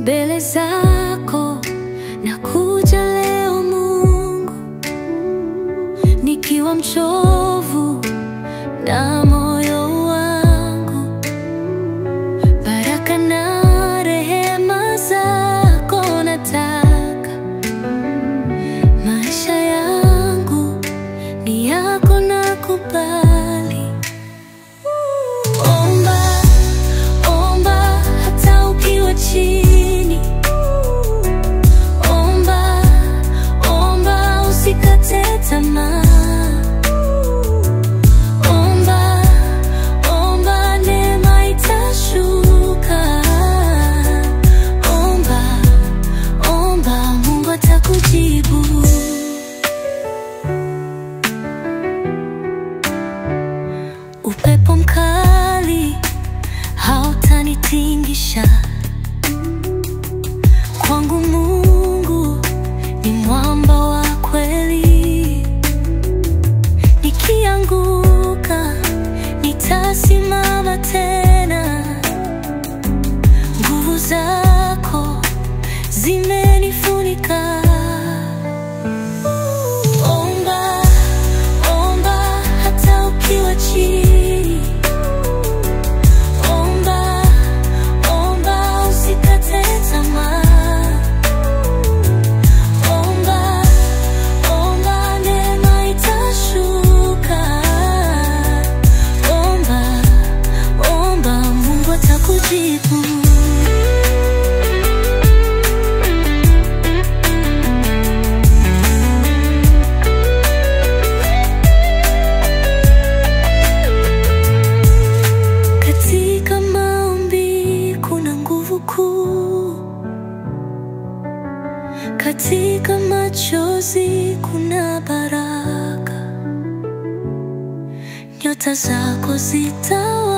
mbele zako nakuja leo Mungu, nikiwa mchovu na moyo wangu. Baraka na rehema zako nataka, maisha yangu ni yako nakubali. Omba hata ukiwa chini, omba usikate tamaa. Omba neema itashuka. Omba Mungu atakujibu. Upepo mkali hautanitingisha, kwangu Mungu ni mwamba wa kweli. Nikianguka nitasimama tena, nguvu zako zimenifunika. Omba hata ukiwa chini, omba usikate tamaa. Omba neema itashuka. Omba Mungu atakujibu. Katika maombi kuna nguvu kuu, katika machozi kuna baraka. Nyota zako zitawa